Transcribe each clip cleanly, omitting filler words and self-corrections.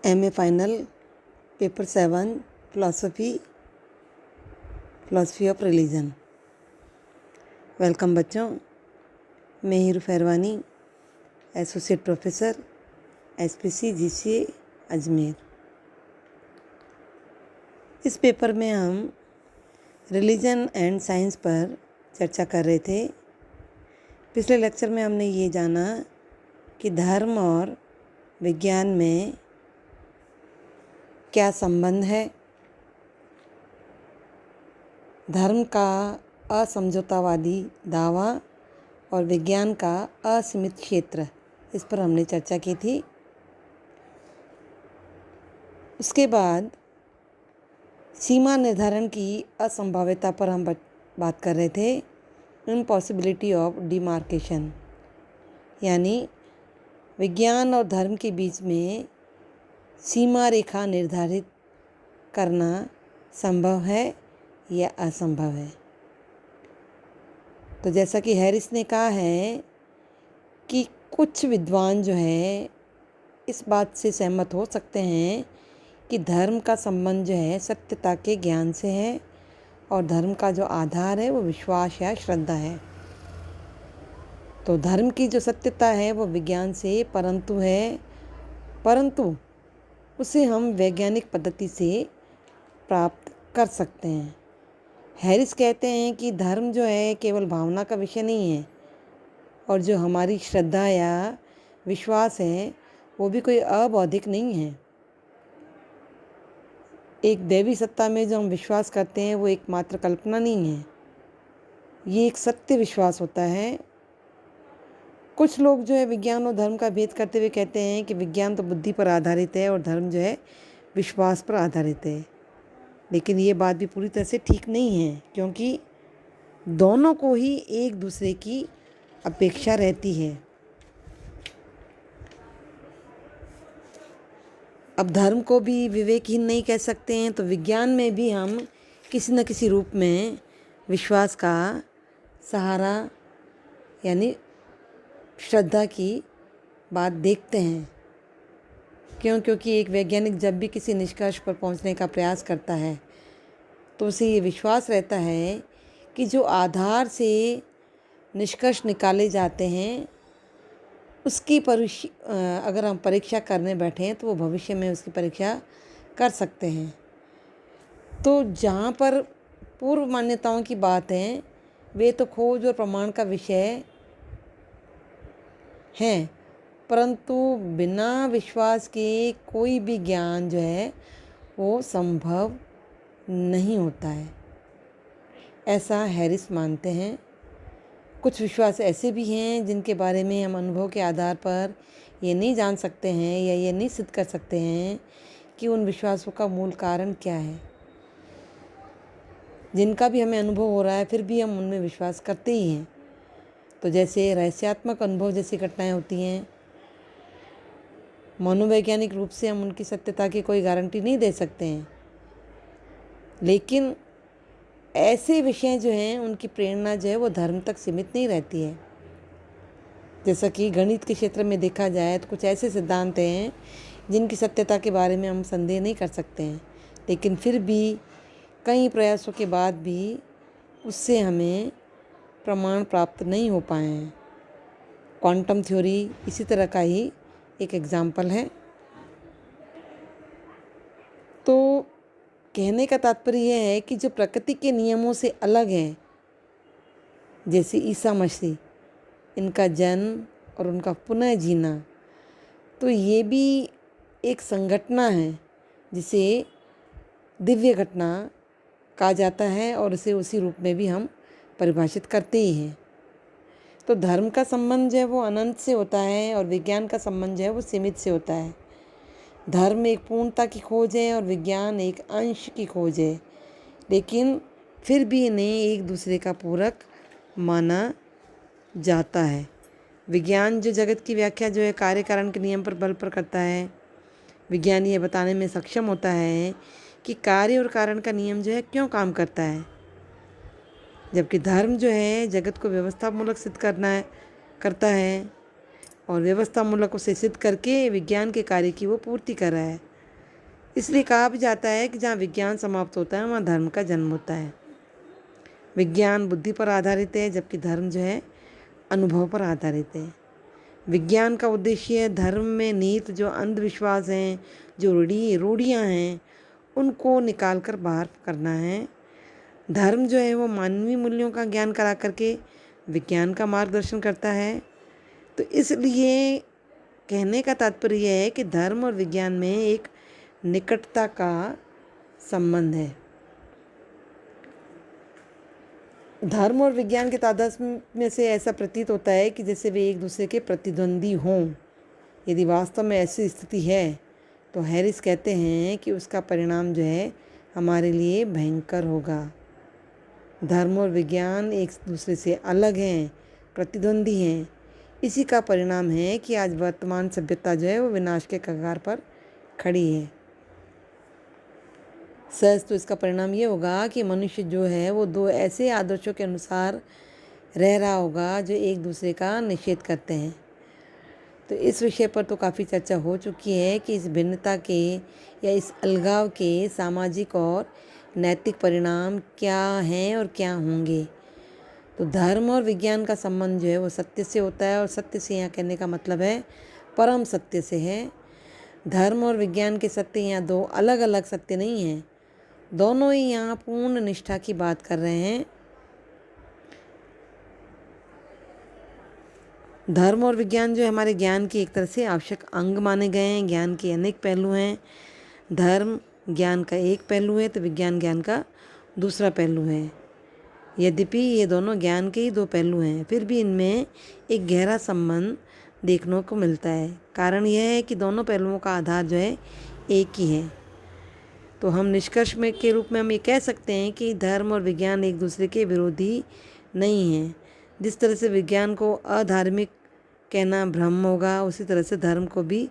MA final paper 7 philosophy of religion. Welcome बच्चों, मैं Hiru Pharwani, associate professor SPC GCA Ajmer. इस पेपर में हम रिलीजन एंड साइंस पर चर्चा कर रहे थे। पिछले लेक्चर में हमने ये जाना कि धर्म और विज्ञान में क्या संबंध है, धर्म का असमझौतावादी दावा और विज्ञान का असीमित क्षेत्र, इस पर हमने चर्चा की थी। उसके बाद सीमा निर्धारण की असंभाव्यता पर हम बात कर रहे थे, इम्पॉसिबिलिटी ऑफ डिमार्केशन, यानी विज्ञान और धर्म के बीच में सीमा रेखा निर्धारित करना संभव है या असंभव है। तो जैसा कि हैरिस ने कहा है कि कुछ विद्वान जो है इस बात से सहमत हो सकते हैं कि धर्म का संबंध जो है सत्यता के ज्ञान से है और धर्म का जो आधार है वो विश्वास या श्रद्धा है। तो धर्म की जो सत्यता है वो विज्ञान से परंतु उसे हम वैज्ञानिक पद्धति से प्राप्त कर सकते हैं। हैरिस कहते हैं कि धर्म जो है केवल भावना का विषय नहीं है और जो हमारी श्रद्धा या विश्वास है वो भी कोई अबौद्धिक नहीं है। एक दैवी सत्ता में जो हम विश्वास करते हैं वो एकमात्र कल्पना नहीं है, ये एक सत्य विश्वास होता है। कुछ लोग जो है विज्ञान और धर्म का भेद करते हुए कहते हैं कि विज्ञान तो बुद्धि पर आधारित है और धर्म जो है विश्वास पर आधारित है, लेकिन ये बात भी पूरी तरह से ठीक नहीं है, क्योंकि दोनों को ही एक दूसरे की अपेक्षा रहती है। अब धर्म को भी विवेकहीन नहीं कह सकते हैं, तो विज्ञान में भी हम किसी न किसी रूप में विश्वास का सहारा यानी श्रद्धा की बात देखते हैं। क्योंकि एक वैज्ञानिक जब भी किसी निष्कर्ष पर पहुंचने का प्रयास करता है तो उसे ये विश्वास रहता है कि जो आधार से निष्कर्ष निकाले जाते हैं उसकी अगर हम परीक्षा करने बैठें तो वो भविष्य में उसकी परीक्षा कर सकते हैं। तो जहाँ पर पूर्व मान्यताओं की बात है वे तो खोज और प्रमाण का विषय हैं, परंतु बिना विश्वास के कोई भी ज्ञान जो है वो संभव नहीं होता है, ऐसा हैरिस मानते हैं। कुछ विश्वास ऐसे भी हैं जिनके बारे में हम अनुभव के आधार पर ये नहीं जान सकते हैं या ये नहीं सिद्ध कर सकते हैं कि उन विश्वासों का मूल कारण क्या है। जिनका भी हमें अनुभव हो रहा है फिर भी हम उनमें विश्वास करते ही हैं। तो जैसे रहस्यात्मक अनुभव जैसी घटनाएं होती हैं, मनोवैज्ञानिक रूप से हम उनकी सत्यता की कोई गारंटी नहीं दे सकते हैं, लेकिन ऐसे विषय जो हैं उनकी प्रेरणा जो है वो धर्म तक सीमित नहीं रहती है। जैसा कि गणित के क्षेत्र में देखा जाए तो कुछ ऐसे सिद्धांत हैं जिनकी सत्यता के बारे में हम संदेह नहीं कर सकते हैं, लेकिन फिर भी कई प्रयासों के बाद भी उससे हमें प्रमाण प्राप्त नहीं हो पाए हैं। क्वांटम थ्योरी इसी तरह का ही एक एग्जाम्पल है। तो कहने का तात्पर्य यह है कि जो प्रकृति के नियमों से अलग हैं, जैसे ईसा मसीह, इनका जन्म और उनका पुनः जीना, तो ये भी एक संघटना है जिसे दिव्य घटना कहा जाता है और उसे उसी रूप में भी हम परिभाषित करते ही हैं। तो धर्म का संबंध जो है वो अनंत से होता है और विज्ञान का संबंध जो है वो सीमित से होता है। धर्म एक पूर्णता की खोज है और विज्ञान एक अंश की खोज है, लेकिन फिर भी इन्हें एक दूसरे का पूरक माना जाता है। विज्ञान जो जगत की व्याख्या जो है कार्य कारण के नियम पर बल पर करता है, विज्ञान ये बताने में सक्षम होता है कि कार्य और कारण का नियम जो है क्यों काम करता है, जबकि धर्म जो है जगत को व्यवस्थामूलक सिद्ध करता है और व्यवस्थामूलक उसे सिद्ध करके विज्ञान के कार्य की वो पूर्ति कर रहा है। इसलिए कहा भी जाता है कि जहाँ विज्ञान समाप्त होता है वहाँ धर्म का जन्म होता है। विज्ञान बुद्धि पर आधारित है, जबकि धर्म जो है अनुभव पर आधारित है। विज्ञान का उद्देश्य धर्म में निहित जो अंधविश्वास हैं, जो रूढ़ियाँ हैं, उनको निकाल कर बाहर करना है। धर्म जो है वो मानवीय मूल्यों का ज्ञान करा करके विज्ञान का मार्गदर्शन करता है। तो इसलिए कहने का तात्पर्य यह है कि धर्म और विज्ञान में एक निकटता का संबंध है। धर्म और विज्ञान के तादात्म्य में से ऐसा प्रतीत होता है कि जैसे वे एक दूसरे के प्रतिद्वंदी हों। यदि वास्तव में ऐसी स्थिति है तो हैरिस कहते हैं कि उसका परिणाम जो है हमारे लिए भयंकर होगा। धर्म और विज्ञान एक दूसरे से अलग हैं, प्रतिद्वंदी हैं। इसी का परिणाम है कि आज वर्तमान सभ्यता जो है वो विनाश के कगार पर खड़ी है। सहज तो इसका परिणाम ये होगा कि मनुष्य जो है वो दो ऐसे आदर्शों के अनुसार रह रहा होगा जो एक दूसरे का निषेध करते हैं। तो इस विषय पर तो काफ़ी चर्चा हो चुकी है कि इस भिन्नता के या इस अलगाव के सामाजिक और नैतिक परिणाम क्या हैं और क्या होंगे। तो धर्म और विज्ञान का संबंध जो है वो सत्य से होता है, और सत्य से यहाँ कहने का मतलब है परम सत्य से है। धर्म और विज्ञान के सत्य यहाँ दो अलग अलग सत्य नहीं हैं, दोनों ही यहाँ पूर्ण निष्ठा की बात कर रहे हैं। धर्म और विज्ञान जो है हमारे ज्ञान के एक तरह से आवश्यक अंग माने गए हैं। ज्ञान के अनेक पहलू हैं। धर्म ज्ञान का एक पहलू है तो विज्ञान ज्ञान का दूसरा पहलू है। यद्यपि ये दोनों ज्ञान के ही दो पहलू हैं, फिर भी इनमें एक गहरा संबंध देखने को मिलता है। कारण यह है कि दोनों पहलुओं का आधार जो है एक ही है। तो हम निष्कर्ष में के रूप में हम ये कह सकते हैं कि धर्म और विज्ञान एक दूसरे के विरोधी नहीं हैं। जिस तरह से विज्ञान को अधार्मिक कहना भ्रम होगा, उसी तरह से धर्म को भी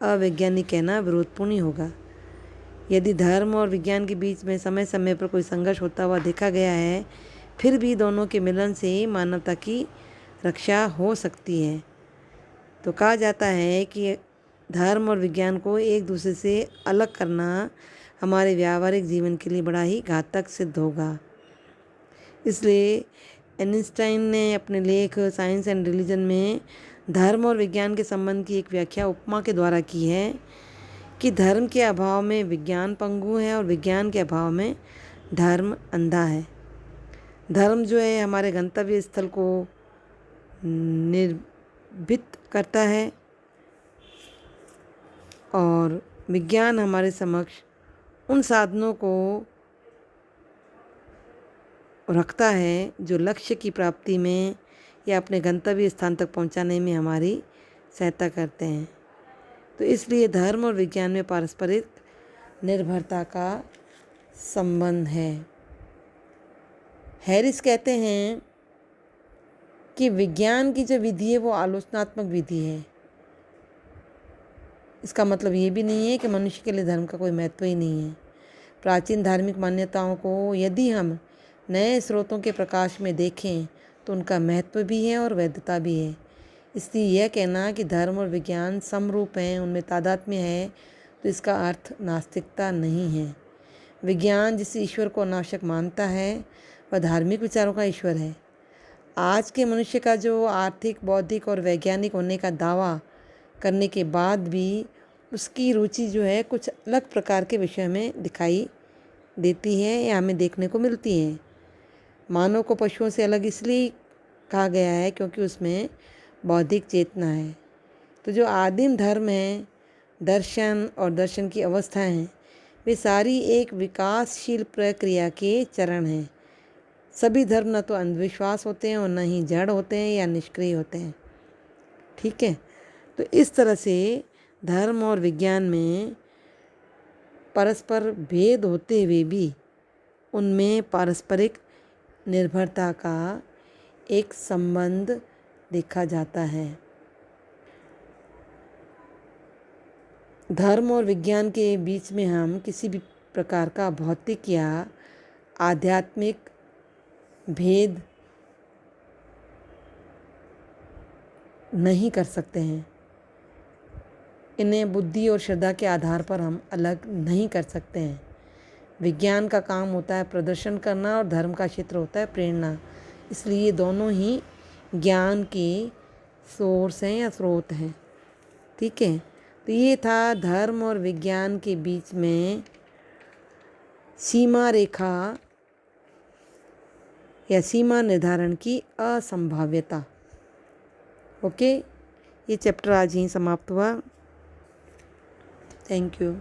अवैज्ञानिक कहना विरोधपूर्ण ही होगा। यदि धर्म और विज्ञान के बीच में समय समय पर कोई संघर्ष होता हुआ देखा गया है, फिर भी दोनों के मिलन से मानवता की रक्षा हो सकती है। तो कहा जाता है कि धर्म और विज्ञान को एक दूसरे से अलग करना हमारे व्यावहारिक जीवन के लिए बड़ा ही घातक सिद्ध होगा। इसलिए आइंस्टाइन ने अपने लेख साइंस एंड रिलीजन में धर्म और विज्ञान के संबंध की एक व्याख्या उपमा के द्वारा की है कि धर्म के अभाव में विज्ञान पंगु है और विज्ञान के अभाव में धर्म अंधा है। धर्म जो है हमारे गंतव्य स्थल को निर्भीत करता है और विज्ञान हमारे समक्ष उन साधनों को रखता है जो लक्ष्य की प्राप्ति में या अपने गंतव्य स्थान तक पहुंचाने में हमारी सहायता करते हैं। तो इसलिए धर्म और विज्ञान में पारस्परिक निर्भरता का संबंध है। हैरिस कहते हैं कि विज्ञान की जो विधि है वो आलोचनात्मक विधि है। इसका मतलब ये भी नहीं है कि मनुष्य के लिए धर्म का कोई महत्व ही नहीं है। प्राचीन धार्मिक मान्यताओं को यदि हम नए स्रोतों के प्रकाश में देखें तो उनका महत्व भी है और वैधता भी है। इसलिए यह कहना कि धर्म और विज्ञान समरूप हैं, उनमें तादात्म्य है, तो इसका अर्थ नास्तिकता नहीं है। विज्ञान जिस ईश्वर को अनावश्यक मानता है वह धार्मिक विचारों का ईश्वर है। आज के मनुष्य का जो आर्थिक, बौद्धिक और वैज्ञानिक होने का दावा करने के बाद भी उसकी रुचि जो है कुछ अलग प्रकार के विषय में दिखाई देती है या हमें देखने को मिलती है। मानव को पशुओं से अलग इसलिए कहा गया है क्योंकि उसमें बौद्धिक चेतना है। तो जो आदिम धर्म है, दर्शन और दर्शन की अवस्थाएं हैं, वे सारी एक विकासशील प्रक्रिया के चरण हैं। सभी धर्म न तो अंधविश्वास होते हैं और न ही जड़ होते हैं या निष्क्रिय होते हैं। ठीक है, तो इस तरह से धर्म और विज्ञान में परस्पर भेद होते हुए भी उनमें पारस्परिक निर्भरता का एक संबंध देखा जाता है। धर्म और विज्ञान के बीच में हम किसी भी प्रकार का भौतिक या आध्यात्मिक भेद नहीं कर सकते हैं। इन्हें बुद्धि और श्रद्धा के आधार पर हम अलग नहीं कर सकते हैं। विज्ञान का काम होता है प्रदर्शन करना और धर्म का क्षेत्र होता है प्रेरणा। इसलिए ये दोनों ही ज्ञान के सोर्स हैं या स्रोत हैं। ठीक है, तो ये था धर्म और विज्ञान के बीच में सीमा रेखा या सीमा निर्धारण की असंभाव्यता। ओके, ये चैप्टर आज ही समाप्त हुआ। Thank you.